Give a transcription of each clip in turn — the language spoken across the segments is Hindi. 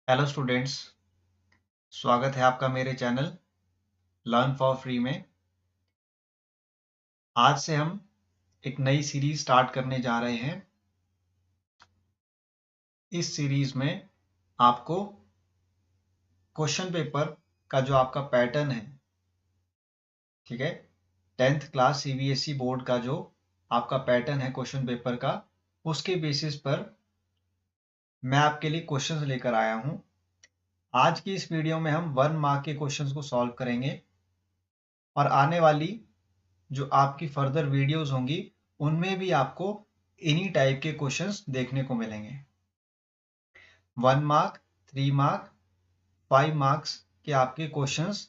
हेलो स्टूडेंट्स, स्वागत है आपका मेरे चैनल लर्न फॉर फ्री में। आज से हम एक नई सीरीज स्टार्ट करने जा रहे हैं। इस सीरीज में आपको क्वेश्चन पेपर का जो आपका पैटर्न है, ठीक है, 10th क्लास सीबीएसई बोर्ड का जो आपका पैटर्न है क्वेश्चन पेपर का, उसके बेसिस पर मैं आपके लिए क्वेश्चंस लेकर आया हूं। आज की इस वीडियो में हम 1 मार्क के क्वेश्चंस को सॉल्व करेंगे और आने वाली जो आपकी फर्दर वीडियोस होंगी उनमें भी आपको इन्हीं टाइप के क्वेश्चंस देखने को मिलेंगे। 1 मार्क, 3 मार्क, 5 मार्क्स के आपके क्वेश्चंस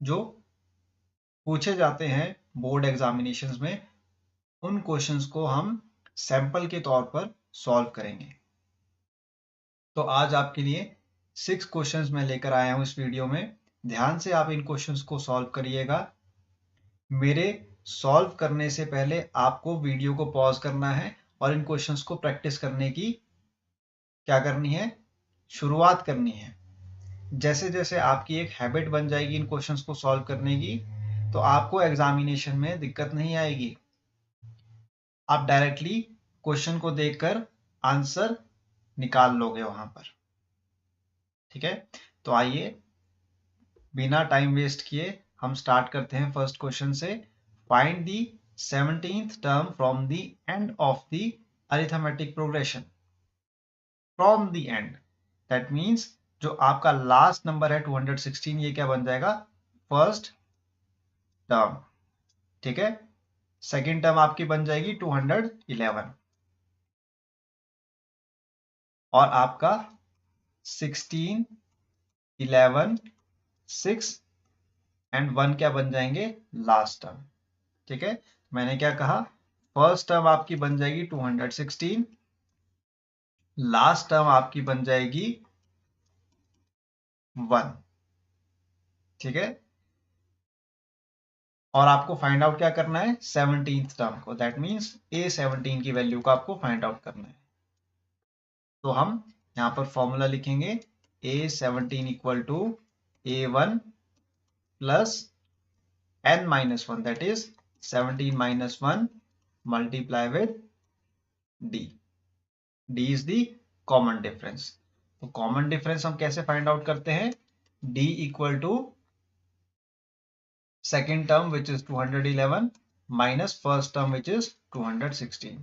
जो पूछे जाते हैं बोर्ड एग्जामिनेशंस में, उन क्वेश्चंस को हम सैंपल के तौर पर सॉल्व करेंगे। तो आज आपके लिए 6 क्वेश्चंस मैं लेकर आया हूं इस वीडियो में। ध्यान से आप इन क्वेश्चंस को सॉल्व करिएगा। मेरे सॉल्व करने से पहले आपको वीडियो को पॉज करना है और इन क्वेश्चंस को प्रैक्टिस करने की क्या करनी है, शुरुआत करनी है। जैसे जैसे आपकी एक हैबिट बन जाएगी इन क्वेश्चंस को सॉल्व करने की, तो आपको एग्जामिनेशन में दिक्कत नहीं आएगी। आप डायरेक्टली क्वेश्चन को देखकर आंसर निकाल लोगे वहां पर। ठीक है, तो आइए बिना टाइम वेस्ट किए हम स्टार्ट करते हैं फर्स्ट क्वेश्चन से। Find the 17th term from the end of the arithmetic progression. From the end that means जो आपका लास्ट नंबर है 216, ये क्या बन जाएगा, फर्स्ट टर्म। ठीक है, सेकेंड टर्म आपकी बन जाएगी 211 और आपका 16, 11, 6 एंड 1 क्या बन जाएंगे, लास्ट टर्म। ठीक है, मैंने क्या कहा, फर्स्ट टर्म आपकी बन जाएगी 216, लास्ट टर्म आपकी बन जाएगी 1। ठीक है, और आपको फाइंड आउट क्या करना है, 17th टर्म को, दैट मीन्स A17 की वैल्यू को आपको फाइंड आउट करना है। तो हम यहां पर फॉर्मूला लिखेंगे, A17 equal to A1 plus n-1, that is 17 minus 1 multiply with D. D is the common difference. तो कॉमन डिफरेंस हम कैसे फाइंड आउट करते हैं, D equal to second term which is 211 minus first term which is 216.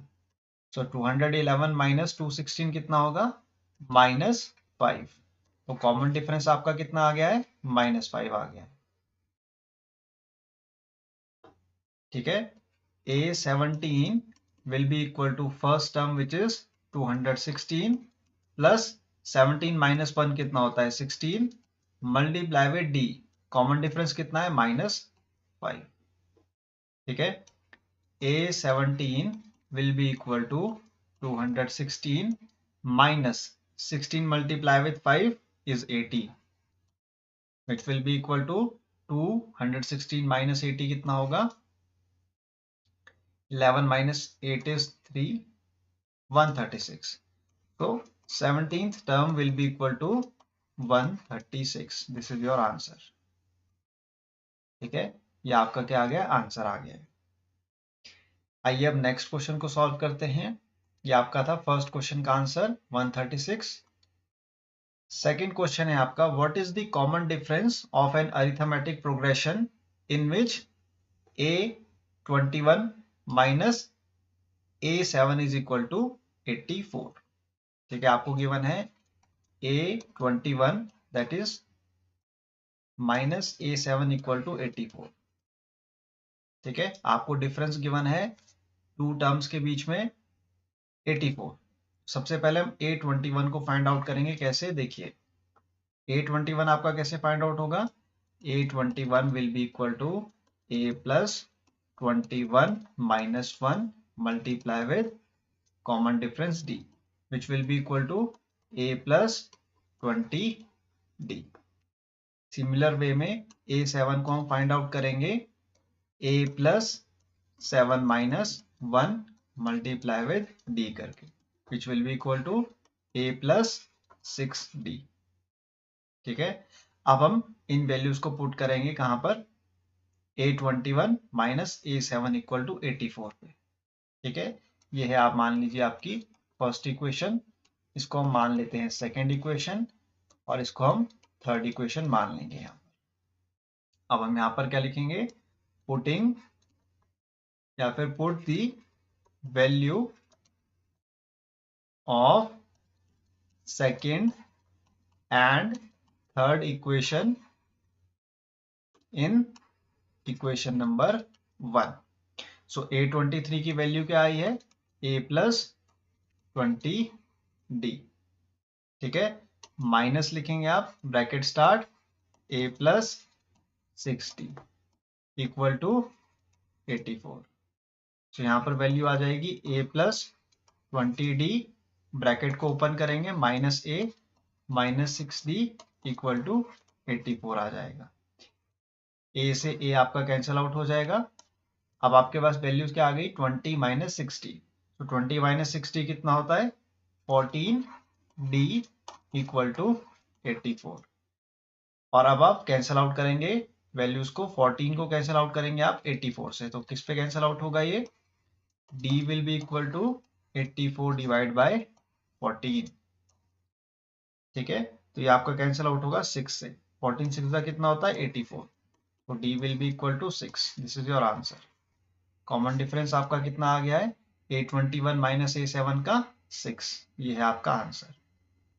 So 211 minus 216 कितना होगा, -5। तो कॉमन डिफरेंस आपका कितना आ गया है, -5 आ गया है। ठीक है, A17 will be equal to first term which is 216 plus 17 minus 1 कितना होता है, 16 multiply with D, common difference कितना है, -5। ठीक है, A17 will be equal to 216 minus 16 multiply with 5 is 80, which will be equal to 216 minus 80 कितना होगा, 11 minus 8 is 3, 136. So 17th term will be equal to 136. This is your answer. ठीक है, ये आपका क्या आ गया, आंसर आ गया। आइए अब नेक्स्ट क्वेश्चन को सॉल्व करते हैं। ये आपका था फर्स्ट क्वेश्चन का आंसर 136। सेकेंड क्वेश्चन है आपका, what is the common difference of an arithmetic progression in which A21 minus A7 is equal to 84। ठीक है, आपको गिवन है A21 that is minus A7 equal to 84। ठीक है, आपको डिफरेंस गिवन है टू टर्म्स के बीच में 84। सबसे पहले हम A21 को फाइंड आउट करेंगे, कैसे, देखिए A21 आपका कैसे फाइंड आउट होगा, A21 will be equal to A plus 21 minus 1 multiply with common difference D, which will be equal to A plus 20D। Similar way में A7 को हम फाइंड आउट करेंगे, A plus 7 minus 1 multiply with D करके, which will be equal to A plus 6D. ठीक है, अब हम इन वैल्यूज को पुट करेंगे कहां पर, A21 minus A7 equal to 84 पे। ठीक है, ये है, आप मान लीजिए आपकी फर्स्ट इक्वेशन, इसको हम मान लेते हैं सेकेंड इक्वेशन, और इसको हम थर्ड इक्वेशन मान लेंगे यहाँ पर। अब हम यहाँ पर क्या लिखेंगे, पुटिंग या फिर put the value of second and third equation in equation number 1। So A23 की वैल्यू क्या आई है, A प्लस 20D। ठीक है, माइनस लिखेंगे आप, bracket start, A plus 60 equal to 84। तो यहाँ पर वैल्यू आ जाएगी A प्लस 20D, ब्रैकेट को ओपन करेंगे, minus A minus 6D equal to 84 आ जाएगा। A से A आपका कैंसिल आउट हो जाएगा। अब आपके पास वैल्यूज क्या आ गई, 20 माइनस 60। तो 20 माइनस 60 कितना होता है, 14D इक्वल टू 84। और अब आप कैंसिल आउट करेंगे वैल्यूज को, 14 को कैंसिल आउट करेंगे आप 84 से, तो किस पे कैंसिल आउट होगा ये, D will be equal to 84 divide by 14। ठीक है, तो ये आपका कैंसिल आउट होगा 6 से, 14 6 का कितना होता है 84, तो D will be equal to 6। This is your answer. Common difference आपका कितना आ गया है, A21 माइनस A7 का 6। ये है आपका आंसर।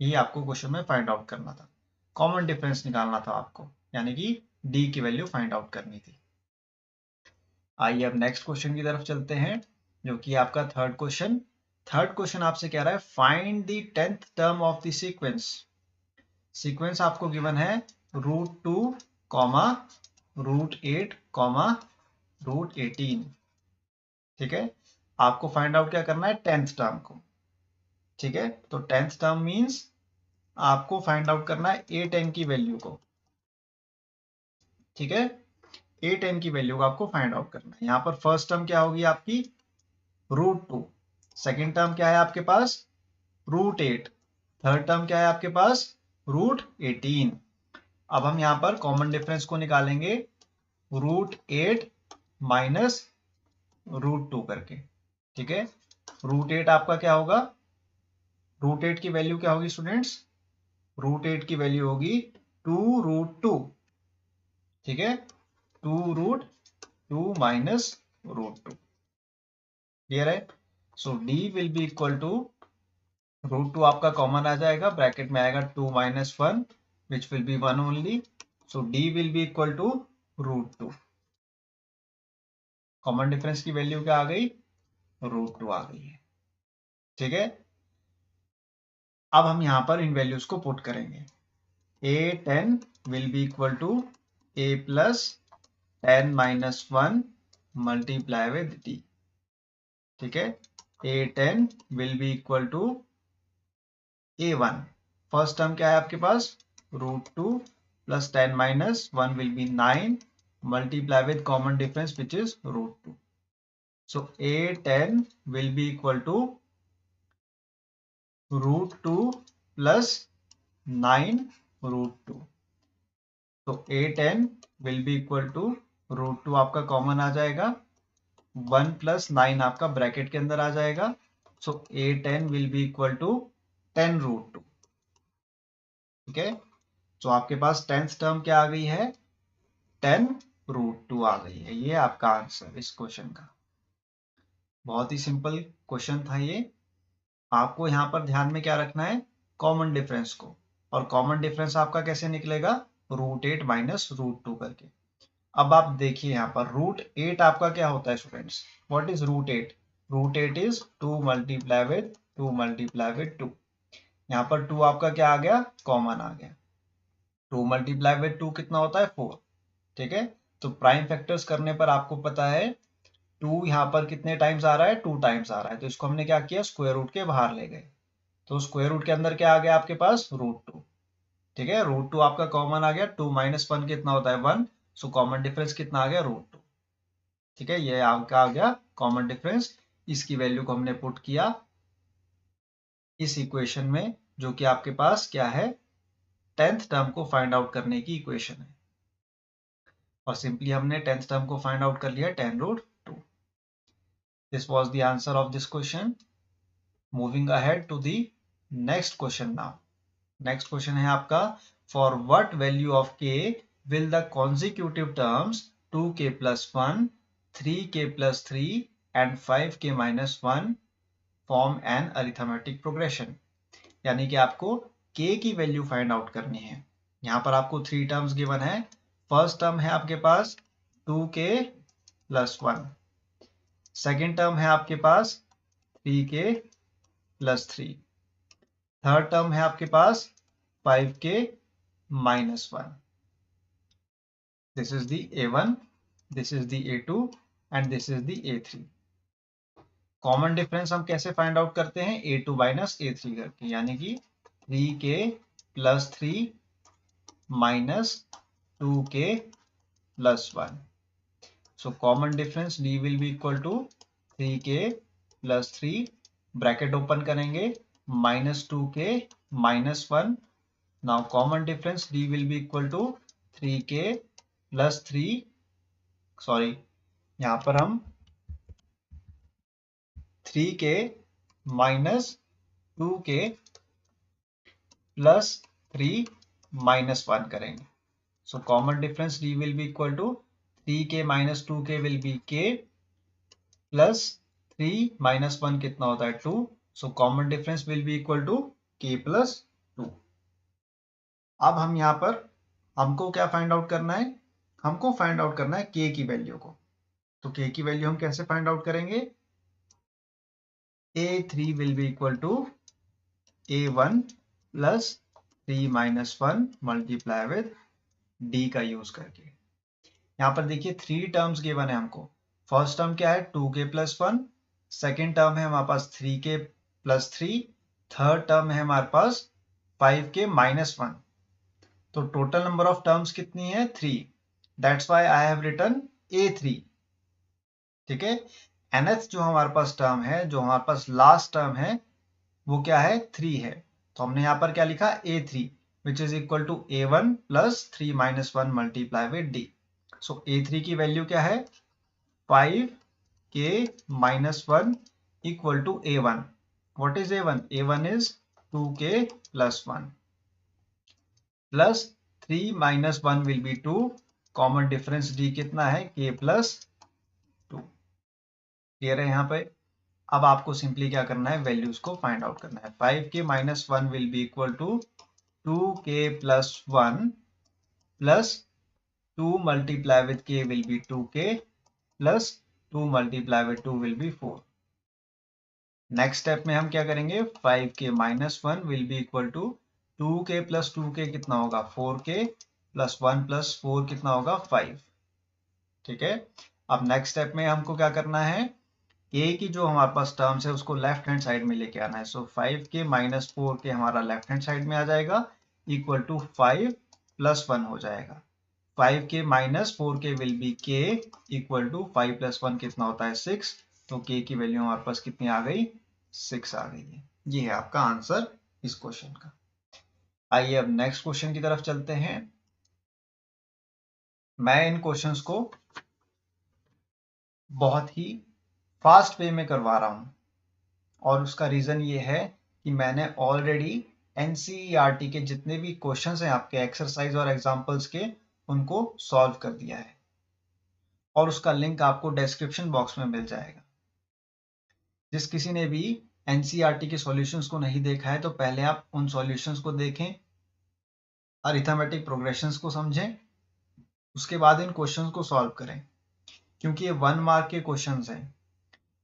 ये आपको क्वेश्चन में फाइंड आउट करना था, कॉमन डिफरेंस निकालना था आपको, यानी कि D की वैल्यू फाइंड आउट करनी थी। आइए अब नेक्स्ट क्वेश्चन की तरफ चलते हैं, जो कि आपका थर्ड क्वेश्चन। थर्ड क्वेश्चन आपसे कह रहा है find the 10th term of the sequence. Sequence आपको गिवन है √2, √8, √18। ठीक है, आपको फाइंड आउट क्या करना है, 10th टर्म को। ठीक है, तो 10th टर्म मींस आपको फाइंड आउट करना है A10 की वैल्यू को। ठीक है, A10 की वैल्यू को आपको फाइंड आउट करना है। यहाँ पर फर्स्ट टर्म क्या होगी आपकी, √2, सेकेंड टर्म क्या है आपके पास, √8, थर्ड टर्म क्या है आपके पास, √18। अब हम यहाँ पर कॉमन डिफरेंस को निकालेंगे, √8 माइनस √2 करके। ठीक है, √8 आपका क्या होगा, √8 की वैल्यू क्या होगी स्टूडेंट्स, √8 की वैल्यू होगी 2√2। ठीक है, 2√2 माइनस √2। क्लियर है, so D will be equal to, √2 आपका कॉमन आ जाएगा, ब्रैकेट में आएगा 2 minus 1 which will be 1 only. So D will be equal to √2। Common difference की वैल्यू क्या आ गई, √2 आ गई है। ठीक है, अब हम यहां पर इन वैल्यूज को पुट करेंगे। A10 will be equal to A plus 10 minus 1 multiply with D। ठीक है, A10 will be equal to A1, first term क्या है आपके पास, √2 plus 10 minus 1 will be 9 multiply with common difference which is √2। So A10 will be equal to √2 plus 9 √2। तो A10 will be equal to √2 आपका कॉमन आ जाएगा, 1 प्लस 9 आपका ब्रैकेट के अंदर आ जाएगा। So A10 will be equal to 10√2। ठीक है, तो आपके पास 10th टर्म क्या आ गई है, 10√2 आ गई है। ये आपका आंसर इस क्वेश्चन का। बहुत ही सिंपल क्वेश्चन था ये। आपको यहाँ पर ध्यान में क्या रखना है, कॉमन डिफरेंस को, और कॉमन डिफरेंस आपका कैसे निकलेगा, √8 माइनस √2 करके। अब आप देखिए यहाँ पर √8 आपका क्या होता है students, what is √8, √8 is 2 multiply with 2 multiply with 2। यहाँ पर 2 आपका क्या आ गया, कॉमन आ गया। 2 मल्टीप्लाई विद 2 कितना होता है, 4। ठीक है, तो प्राइम फैक्टर्स करने पर आपको पता है 2 यहाँ पर कितने टाइम्स आ रहा है, 2 टाइम्स आ रहा है, तो इसको हमने क्या किया, स्क्वायर रूट के बाहर ले गए। तो स्क्वायर रूट के अंदर क्या आ गया आपके पास, √2। ठीक है, √2 आपका कॉमन आ गया, 2 माइनस 1 कितना होता है, 1। सो कॉमन डिफरेंस कितना आ गया, √2। ठीक है, ये आपका आ गया कॉमन डिफरेंस। इसकी वैल्यू को हमने पुट किया इस इक्वेशन में, जो कि आपके पास क्या है, 10th टर्म को फाइंड आउट करने की इक्वेशन है, और सिंपली हमने 10th टर्म को फाइंड आउट कर लिया 10√2। This was the answer of this question. Moving ahead to the next question now. Next question है आपका, for what value of k will the consecutive terms 2k + 1, 3k + 3 and 5k - 1 form an arithmetic progression. यानी कि आपको k की वैल्यू फाइंड आउट करनी है। यहाँ पर आपको 3 टर्म्स गिवन है। फर्स्ट टर्म है आपके पास 2k + 1, सेकेंड टर्म है आपके पास 3k + 3, थर्ड टर्म है आपके पास 5k - 1। This is the a1, this is the a2 and this is the a3। Common difference हम कैसे फाइंड आउट करते हैं, a2 - a3 करके, यानी कि 3k + 3 - 2k + 1। So common difference d will be equal to 3k + 3, bracket open करेंगे, -2k - 1। Now common difference d will be equal to 3k + 3, sorry यहाँ पर हम 3k - 2k + 3 - 1 करेंगे। So common difference d will be equal to 3k - 2k will be k plus 3 - 1 कितना होता है 2। So common difference will be equal to k + 2। अब हम यहाँ पर हमको क्या फाइंड आउट करना है, हमको फाइंड आउट करना है k की वैल्यू को। तो k की वैल्यू हम कैसे फाइंड आउट करेंगे, a3 will be equal to a1 plus 3 - 1 multiply with d का यूज करके। यहाँ पर देखिए 3 टर्म्स गिवन है हमको। फर्स्ट टर्म क्या है 2k + 1, सेकेंड टर्म है हमारे पास 3k + 3, थर्ड टर्म है हमारे पास 5k - 1। तो टोटल नंबर ऑफ टर्म्स कितनी है 3। That's why I have written a3। ठीक है, nth जो हमारे पास टर्म है, जो हमारे पास लास्ट टर्म है, वो क्या है 3 है। तो हमने यहाँ पर क्या लिखा a3 which is equal to a1 + 3 - 1 multiply with d। So a3 की वैल्यू क्या है 5k - 1 equal to a1। what is a1? a1 is 2k + 1 plus 3 - 1 will be 2। Common difference d कितना है k + 2। क्लियर है यहाँ पे। अब आपको सिंपली क्या करना है, वैल्यूज को फाइंड आउट करना है। 5k - 1 will be equal to 2k + 1 plus 2 multiply with k will be 2k plus 2 multiply with 2 will be 4। Next step में हम क्या करेंगे, 5k - 1 will be equal to 2k + 2k कितना होगा 4k plus 1 + 4 कितना होगा 5। ठीक है, अब नेक्स्ट स्टेप में हमको क्या करना है, k की जो हमारे पास टर्म्स है उसको लेफ्ट हैंड साइड में लेके आना है। सो 5k - 4k हमारा लेफ्ट हैंड साइड में आ जाएगा, इक्वल टू 5 + 1 हो जाएगा। 5k - 4k will be k equal to 5 + 1 कितना होता है 6। तो k की वैल्यू हमारे पास कितनी आ गई 6 आ गई है। ये है आपका आंसर इस क्वेश्चन का। आइए अब नेक्स्ट क्वेश्चन की तरफ चलते हैं। मैं इन क्वेश्चंस को बहुत ही फास्ट वे में करवा रहा हूं, और उसका रीजन ये है कि मैंने ऑलरेडी एनसीईआरटी के जितने भी क्वेश्चंस हैं आपके एक्सरसाइज और एग्जांपल्स के, उनको सॉल्व कर दिया है, और उसका लिंक आपको डिस्क्रिप्शन बॉक्स में मिल जाएगा। जिस किसी ने भी एनसीईआरटी के सॉल्यूशंस को नहीं देखा है, तो पहले आप उन सॉल्यूशंस को देखें, अरिथमेटिक प्रोग्रेशंस को समझें, उसके बाद इन क्वेश्चंस को सॉल्व करें, क्योंकि ये 1 मार्क के क्वेश्चंस हैं।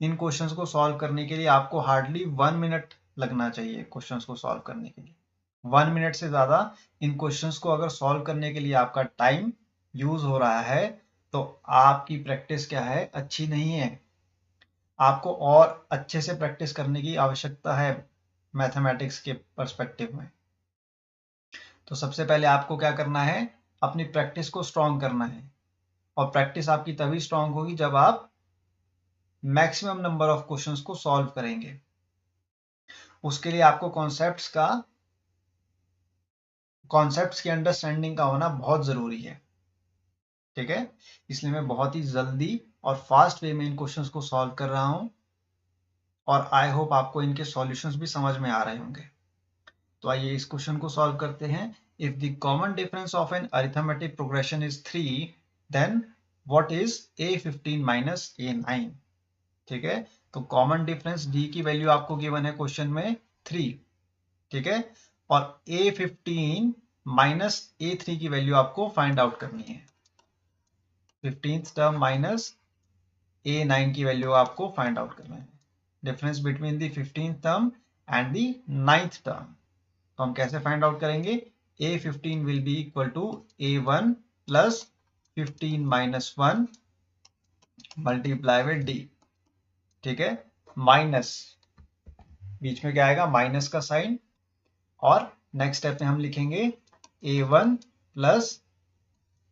इन क्वेश्चंस को सॉल्व करने के लिए आपको हार्डली 1 मिनट लगना चाहिए। क्वेश्चंस को सॉल्व करने के लिए 1 मिनट से ज़्यादा इन क्वेश्चंस को अगर सॉल्व करने के लिए आपका टाइम यूज हो रहा है, तो आपकी प्रैक्टिस क्या है, अच्छी नहीं है। आपको और अच्छे से प्रैक्टिस करने की आवश्यकता है मैथमेटिक्स के पर्सपेक्टिव में। तो सबसे पहले आपको क्या करना है, अपनी प्रैक्टिस को स्ट्रॉन्ग करना है, और प्रैक्टिस आपकी तभी स्ट्रॉन्ग होगी जब आप मैक्सिमम नंबर ऑफ क्वेश्चंस को सॉल्व करेंगे। उसके लिए आपको कॉन्सेप्ट्स का कॉन्सेप्ट्स की अंडरस्टैंडिंग का होना बहुत ज़रूरी है, ठीक है। इसलिए मैं बहुत ही जल्दी और फास्ट वे में इन क्वेश्चंस को सॉल्व कर रहा हूं और आई होप आपको इनके सॉल्यूशंस भी समझ में आ रहे होंगे। तो आइए इस क्वेश्चन को सॉल्व करते हैं। If the common difference of an arithmetic progression is 3, then what is a15 minus a9। ठीक है, तो कॉमन डिफरेंस d की वैल्यू आपको गिवन है क्वेश्चन में 3, ठीक है, और a15 माइनस a3 की वैल्यू आपको फाइंड आउट करनी है। 15th टर्म माइनस a9 की वैल्यू आपको फाइंड आउट करना है। Difference between the 15th term and the 9th term, तो हम कैसे फाइंड आउट करेंगे? a15 will be equal to a1 plus 15 minus 1 multiply with d, ठीक है, माइनस बीच में क्या आएगा? माइनस का साइन, और नेक्स्ट स्टेप में हम लिखेंगे a1 plus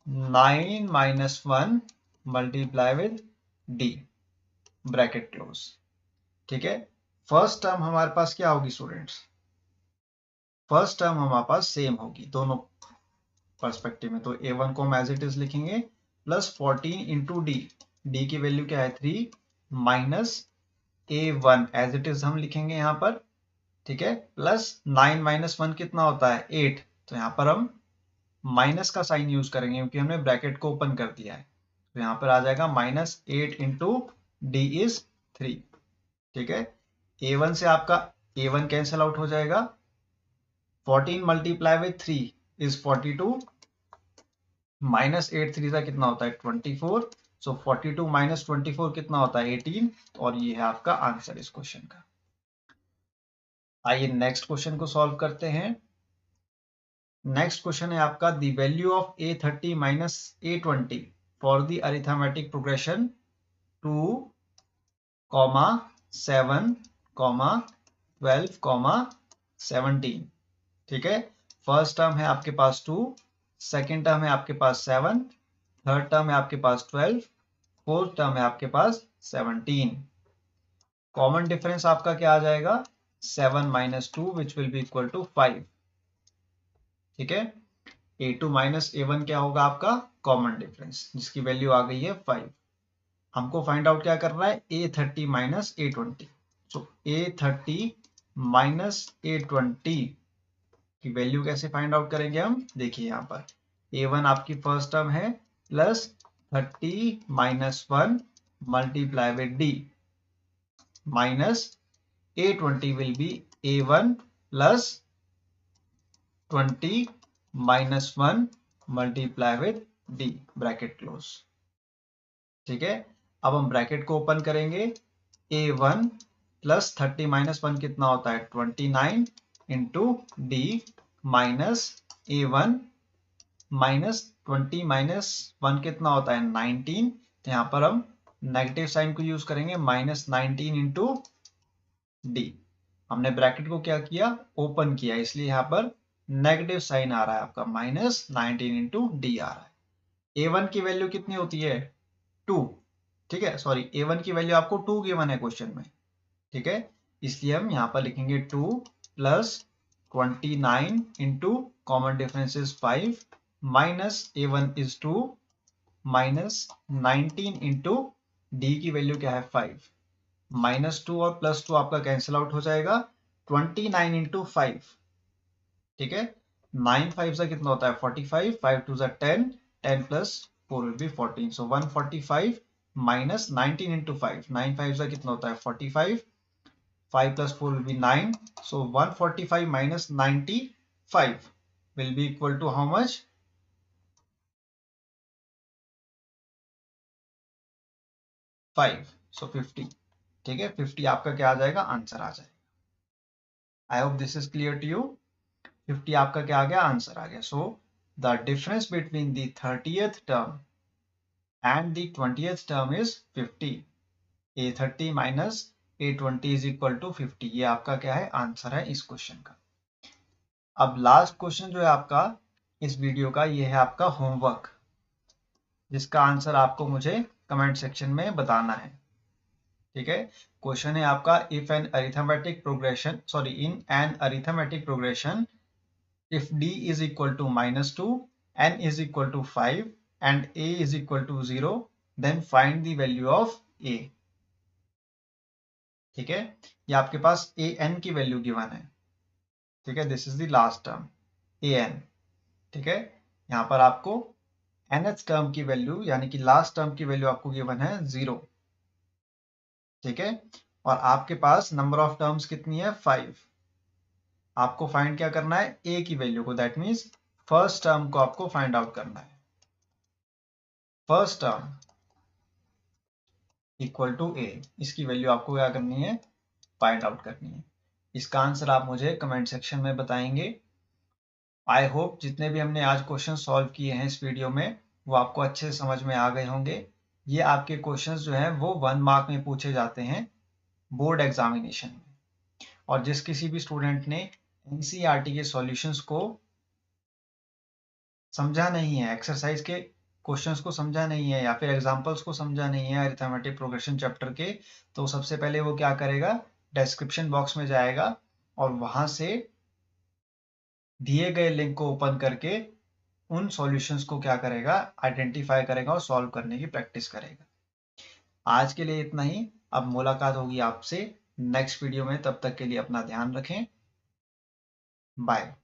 9 minus 1 multiply with d, bracket close, ठीक है। फर्स्ट टर्म हमारे पास क्या होगी स्टूडेंट्स? फर्स्ट टर्म हमारे पास सेम होगी दोनों पर्सपेक्टिव में, तो a1 को हम एज इट इज लिखेंगे प्लस 14 इंटू डी, डी की वैल्यू क्या है 3, minus a1 as it is हम लिखेंगे यहाँ पर, ठीक है, प्लस 9 माइनस 1 कितना होता है 8, तो यहाँ पर हम माइनस का साइन यूज करेंगे क्योंकि हमने ब्रैकेट को ओपन कर दिया है, तो यहाँ पर आ जाएगा माइनस 8 इंटू डी इज 3, ठीक है। a1 से आपका a1 कैंसिल आउट हो जाएगा, 14 मल्टीप्लाई विथ 3 इज 42, माइनस 8 3 का कितना होता है 24, सो 42 माइनस 24 कितना होता है 18, और ये है आपका आंसर इस क्वेश्चन का। आइए नेक्स्ट क्वेश्चन को सॉल्व करते हैं। नेक्स्ट क्वेश्चन है आपका the value of a30 minus a20 for the arithmetic progression 2, 7, 12, 17, ठीक है। फर्स्ट टर्म है आपके पास 2, सेकेंड टर्म है आपके पास 7, थर्ड टर्म है आपके पास 12, फोर्थ टर्म है आपके पास 17। कॉमन डिफरेंस आपका क्या आ जाएगा? 7 minus 2 which will be equal to 5, ठीक है। a2 माइनस a1 क्या होगा आपका? कॉमन डिफरेंस, जिसकी वैल्यू आ गई है 5। हमको फाइंड आउट क्या करना है? a30 माइनस a20, सो a30 माइनस a20 की वैल्यू कैसे फाइंड आउट करेंगे हम? देखिए यहाँ पर a1 आपकी फर्स्ट टर्म है plus 30 minus 1 multiply with d minus a20 will be a1 plus 20 minus 1 multiply with d, bracket close, ठीक है। अब हम ब्रैकेट को ओपन करेंगे, a1 प्लस 30 माइनस 1 कितना होता है 29 into D minus a1 minus 20 minus 1 कितना होता है 19, तो यहाँ पर हम नेगेटिव साइन को यूज करेंगे, माइनस 19 इंटू डी। हमने ब्रैकेट को क्या किया? ओपन किया, इसलिए यहाँ पर नेगेटिव साइन आ रहा है आपका, माइनस 19 इंटू डी आ रहा है। a1 की वैल्यू कितनी होती है 2, ठीक है, सॉरी a1 की वैल्यू आपको 2 गिवन है क्वेश्चन में, ठीक है, इसलिए हम यहाँ पर लिखेंगे 2 plus 29 into common difference is 5 minus a1 is 2 minus 19 into D की वैल्यू क्या है 5, माइनस 2 और प्लस 2 आपका कैंसिल आउट हो जाएगा, 29 इंटू 5, ठीक है, 9 5 से कितना होता है 45, 5 2 10, 10 plus 4 will be 14, so 145 minus 19 into 5, 9 5 से कितना होता है 45, 5 plus 4 will be 9, so 145 minus 95 will be equal to how much? 5, so 50, ठीक है, 50 आपका क्या आ जाएगा? आंसर आ जाएगा। I hope this is clear to you. 50 आपका क्या आ गया? आंसर आ गया। So the difference between the 30th term and the 20th term is 50, a30 minus a20 is equal to 50, ये आपका क्या है? आंसर है इस क्वेश्चन का। अब लास्ट क्वेश्चन जो है आपका इस वीडियो का, ये है आपका होमवर्क, जिसका आंसर आपको मुझे कमेंट सेक्शन में बताना है, ठीक है। क्वेश्चन है आपका, if an arithmetic progression in an arithmetic progression if d is equal to -2, n is equal to 5 and a is equal to 0, then find the value of a। ठीक है, ये आपके पास a n की वैल्यू गिवन है। ठीक है, this is the last term a n। ठीक है, यहाँ पर आपको nth टर्म की वैल्यू यानी कि लास्ट टर्म की वैल्यू आपको गिवन है 0। ठीक है, और आपके पास नंबर ऑफ टर्म्स कितनी है 5। आपको फाइंड क्या करना है a की वैल्यू को, दैट मीन्स फर्स्ट टर्म को आपको फाइंड आउट करना है। First term equal to a, इसकी वैल्यू आपको क्या करनी है फाइंड आउट करनी है। इसका आंसर आप मुझे कमेंट सेक्शन में बताएंगे। आई होप जितने भी हमने आज क्वेश्चन सॉल्व किए हैं इस वीडियो में वो आपको अच्छे से समझ में आ गए होंगे। ये आपके क्वेश्चंस जो हैं वो 1 मार्क में पूछे जाते हैं बोर्ड एग्जामिनेशन में। और जिस किसी भी स्टूडेंट ने एनसीईआरटी के सॉल्यूशंस को समझा नहीं है, एक्सरसाइज के क्वेश्चंस को समझा नहीं है या फिर एग्जांपल्स को समझा नहीं है अरिथमेटिक प्रोग्रेशन चैप्टर के, तो सबसे पहले वो क्या करेगा, डिस्क्रिप्शन बॉक्स में जाएगा और वहां से दिए गए लिंक को ओपन करके उन सॉल्यूशंस को क्या करेगा, आइडेंटिफाई करेगा और सॉल्व करने की प्रैक्टिस करेगा। आज के लिए इतना ही। अब मुलाकात होगी आपसे नेक्स्ट वीडियो में, तब तक के लिए अपना ध्यान रखें। बाय।